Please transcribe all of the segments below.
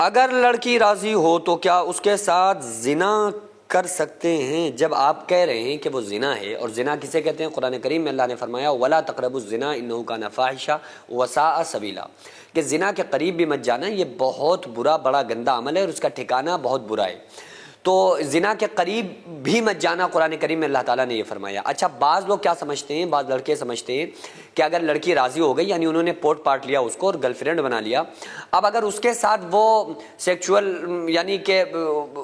اگر لڑکی راضی ہو تو کیا اس کے ساتھ زنا کر سکتے ہیں؟ جب آپ کہہ رہے ہیں کہ وہ زنا ہے، اور زنا کسے کہتے ہیں؟ قرآن کریم میں اللہ نے فرمایا وَلَا تَقْرَبُوا الزِّنَا إِنَّهُ كَانَ فَاحِشًا وَسَاءَ سَبِيلًا، کہ زنا کے قریب بھی مت جانا، یہ بہت برا بڑا گندا عمل ہے اور اس کا ٹھکانہ بہت برا ہے۔ تو زنا کے قریب بھی مت جانا قرآن کریم میں اللہ تعالیٰ نے یہ فرمایا۔ اچھا، بعض لوگ کیا سمجھتے ہیں، بعض لڑکے سمجھتے ہیں کہ اگر لڑکی راضی ہو گئی، یعنی انہوں نے پوٹ پاٹ لیا اس کو اور گرل فرینڈ بنا لیا، اب اگر اس کے ساتھ وہ سیکچول یعنی کہ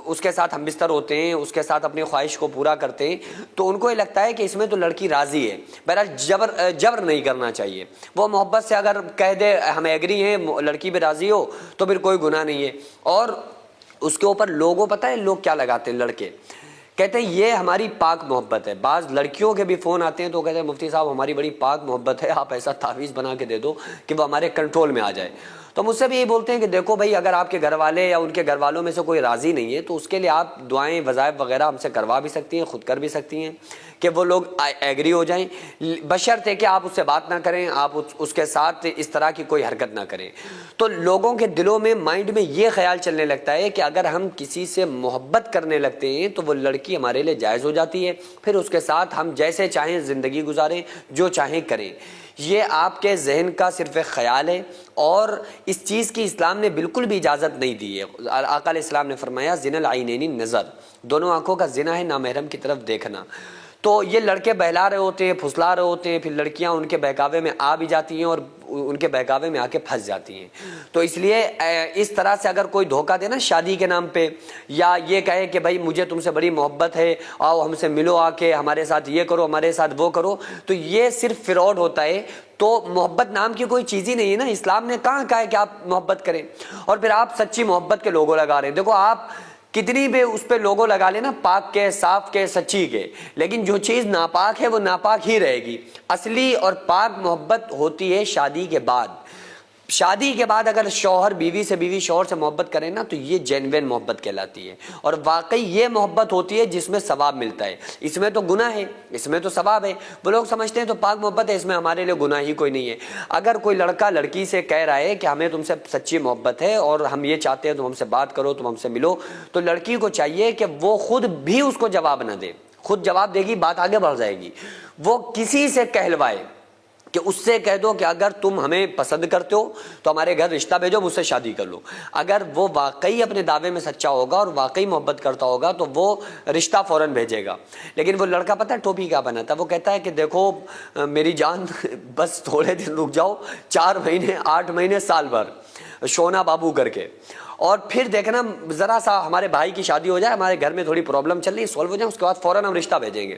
اس کے ساتھ ہم بستر ہوتے ہیں، اس کے ساتھ اپنی خواہش کو پورا کرتے ہیں، تو ان کو یہ لگتا ہے کہ اس میں تو لڑکی راضی ہے۔ بہرحال جبر نہیں کرنا چاہیے، وہ محبت سے اگر کہہ دے ہم ایگری ہیں، لڑکی بھی راضی ہو تو پھر کوئی گناہ نہیں ہے۔ اور اس کے اوپر لوگوں پتہ ہے لوگ کیا لگاتے ہیں، لڑکے کہتے ہیں یہ ہماری پاک محبت ہے۔ بعض لڑکیوں کے بھی فون آتے ہیں تو کہتے ہیں مفتی صاحب ہماری بڑی پاک محبت ہے، آپ ایسا تعویذ بنا کے دے دو کہ وہ ہمارے کنٹرول میں آ جائے۔ تو مجھ سے بھی یہی بولتے ہیں کہ دیکھو بھائی، اگر آپ کے گھر والے یا ان کے گھر والوں میں سے کوئی راضی نہیں ہے تو اس کے لیے آپ دعائیں وظائف وغیرہ ہم سے کروا بھی سکتی ہیں، خود کر بھی سکتی ہیں کہ وہ لوگ ایگری ہو جائیں، بشرطے کہ آپ اس سے بات نہ کریں، آپ اس کے ساتھ اس طرح کی کوئی حرکت نہ کریں۔ تو لوگوں کے دلوں میں، مائنڈ میں یہ خیال چلنے لگتا ہے کہ اگر ہم کسی سے محبت کرنے لگتے ہیں تو وہ لڑکی ہمارے لیے جائز ہو جاتی ہے، پھر اس کے ساتھ ہم جیسے چاہیں زندگی گزاریں، جو چاہیں کریں۔ یہ آپ کے ذہن کا صرف ایک خیال ہے، اور اس چیز کی اسلام نے بالکل بھی اجازت نہیں دی ہے۔ آقا علیہ السلام نے فرمایا زنا العینین نظر، دونوں آنکھوں کا زنا ہے نامحرم کی طرف دیکھنا۔ تو یہ لڑکے بہلا رہے ہوتے ہیں، پھسلا رہے ہوتے ہیں، پھر لڑکیاں ان کے بہکاوے میں آ بھی جاتی ہیں اور ان کے بہکاوے میں آ کے پھنس جاتی ہیں۔ تو اس لیے اس طرح سے اگر کوئی دھوکہ دے نا شادی کے نام پہ، یا یہ کہے کہ بھائی مجھے تم سے بڑی محبت ہے، آؤ ہم سے ملو، آ کے ہمارے ساتھ یہ کرو، ہمارے ساتھ وہ کرو، تو یہ صرف فراڈ ہوتا ہے۔ تو محبت نام کی کوئی چیز ہی نہیں ہے نا، اسلام نے کہاں کہا ہے کہ آپ محبت کریں، اور پھر آپ سچی محبت کے لوگو لگا رہے ہیں۔ دیکھو آپ کتنی بھی اس پہ لوگو لگا لینا، پاک کے، صاف کے، سچی کے، لیکن جو چیز ناپاک ہے وہ ناپاک ہی رہے گی۔ اصلی اور پاک محبت ہوتی ہے شادی کے بعد۔ شادی کے بعد اگر شوہر بیوی سے، بیوی شوہر سے محبت کرے نا تو یہ جینوین محبت کہلاتی ہے، اور واقعی یہ محبت ہوتی ہے جس میں ثواب ملتا ہے۔ اس میں تو گناہ ہے، اس میں تو ثواب ہے۔ وہ لوگ سمجھتے ہیں تو پاک محبت ہے، اس میں ہمارے لیے گناہ ہی کوئی نہیں ہے۔ اگر کوئی لڑکا لڑکی سے کہہ رہا ہے کہ ہمیں تم سے سچی محبت ہے اور ہم یہ چاہتے ہیں تم ہم سے بات کرو، تم ہم سے ملو، تو لڑکی کو چاہیے کہ وہ خود بھی اس کو جواب نہ دے، خود جواب دے گی بات آگے بڑھ جائے گی۔ وہ کسی سے کہلوائے کہ اس سے کہہ دو کہ اگر تم ہمیں پسند کرتے ہو تو ہمارے گھر رشتہ بھیجو، مجھ سے شادی کر لو۔ اگر وہ واقعی اپنے دعوے میں سچا ہوگا اور واقعی محبت کرتا ہوگا تو وہ رشتہ فوراً بھیجے گا۔ لیکن وہ لڑکا پتہ ہے ٹوپی کیا بناتا ہے، وہ کہتا ہے کہ دیکھو میری جان بس تھوڑے دن رک جاؤ، 4 مہینے 8 مہینے سال بھر شونا بابو کر کے، اور پھر دیکھنا ذرا سا ہمارے بھائی کی شادی ہو جائے، ہمارے گھر میں تھوڑی پرابلم چل رہی ہے، سولو ہو جائے، اس کے بعد فوراً ہم رشتہ بھیجیں گے۔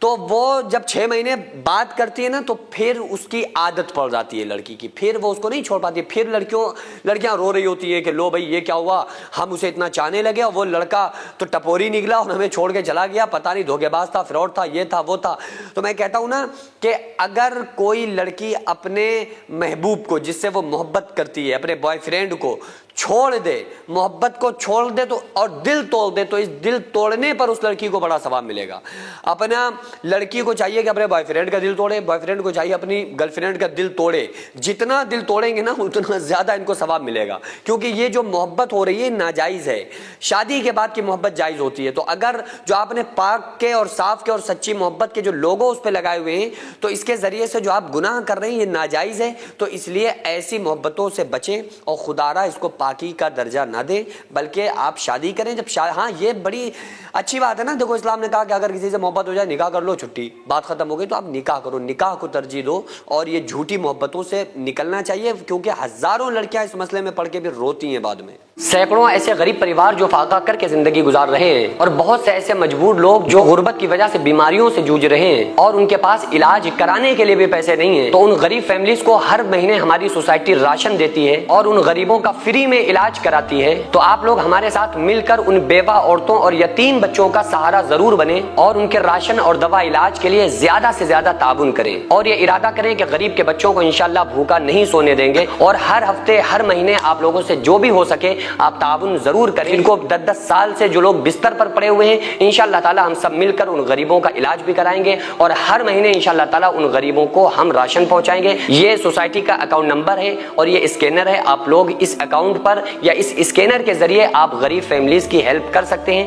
تو وہ جب 6 مہینے بات کرتی ہے نا تو پھر اس کی عادت پڑ جاتی ہے لڑکی کی، پھر وہ اس کو نہیں چھوڑ پاتی۔ پھر لڑکیاں رو رہی ہوتی ہے کہ لو بھائی یہ کیا ہوا، ہم اسے اتنا چاہنے لگے اور وہ لڑکا تو ٹپوری نکلا اور ہمیں چھوڑ کے چلا گیا، پتہ نہیں دھوکے باز تھا، فراڈ تھا، یہ تھا وہ تھا۔ تو میں کہتا ہوں نا کہ اگر کوئی لڑکی اپنے محبوب کو، جس سے وہ محبت کرتی ہے، اپنے بوائے فرینڈ کو چھوڑ دے، محبت کو چھوڑ دے تو، اور دل توڑ دے، تو اس دل توڑنے پر اس لڑکی کو بڑا ثواب ملے گا۔ اپنا لڑکی کو چاہیے کہ اپنے بوائے فرینڈ کا دل توڑے، بوائے فرینڈ کو چاہیے اپنی گرل فرینڈ کا دل توڑے۔ جتنا دل توڑیں گے نا اتنا زیادہ ان کو ثواب ملے گا، کیونکہ یہ جو محبت ہو رہی ہے ناجائز ہے۔ شادی کے بعد کی محبت جائز ہوتی ہے۔ تو اگر جو آپ نے پاک کے اور صاف کے اور سچی محبت کے جو لوگو اس پہ لگائے ہوئے ہیں، تو اس کے ذریعے سے جو آپ گناہ کر رہے ہیں یہ ناجائز ہے۔ تو اس لیے ایسی محبتوں سے بچیں، اور خدا را اس کو پاکی کا درجہ نہ دیں، بلکہ آپ شادی کریں جب ہاں یہ بڑی اچھی بات ہے نا۔ دیکھو اسلام نے کہا کہ اگر کسی سے محبت ہو جائے نکاح کر لو، چھٹی، بات ختم ہو گئی، تو آپ نکاح کرو، نکاح کو ترجیح دو، اور یہ جھوٹی محبتوں سے نکلنا چاہیے، کیونکہ ہزاروں لڑکیاں اس مسئلے میں پڑھ کے پھر روتی ہیں بعد میں۔ سینکڑوں ایسے غریب پریوار جو فاقہ کر کے زندگی گزار رہے ہیں، اور بہت سے ایسے مجبور لوگ جو غربت کی وجہ سے بیماریوں سے جوجھ رہے ہیں اور ان کے پاس علاج کرانے کے لیے بھی پیسے نہیں ہیں، تو ان غریب فیملیز کو ہر مہینے ہماری سوسائٹی راشن دیتی ہے اور ان غریبوں کا فری میں علاج کراتی ہے۔ تو آپ لوگ ہمارے ساتھ مل کر ان بیوہ عورتوں اور یتیم بچوں کا سہارا ضرور بنیں، اور ان کے راشن اور دوا علاج کے لیے زیادہ سے زیادہ تعاون کریں، اور یہ ارادہ کریں کہ غریب کے بچوں کو انشاءاللہ بھوکا نہیں سونے دیں گے، اور ہر ہفتے ہر مہینے آپ لوگوں سے جو بھی ہو سکے آپ تعاون ضرور کریں۔ ان کو 10 سال سے جو لوگ بستر پر پڑے ہوئے ہیں، انشاءاللہ تعالی ہم سب مل کر ان غریبوں کا علاج بھی کرائیں گے، اور ہر مہینے انشاءاللہ تعالی ان غریبوں کو ہم راشن پہنچائیں گے۔ یہ سوسائٹی کا اکاؤنٹ نمبر ہے اور یہ اسکینر ہے، آپ لوگ اس اکاؤنٹ پر یا اس اسکینر کے ذریعے آپ غریب فیملیز کی ہیلپ کر سکتے ہیں.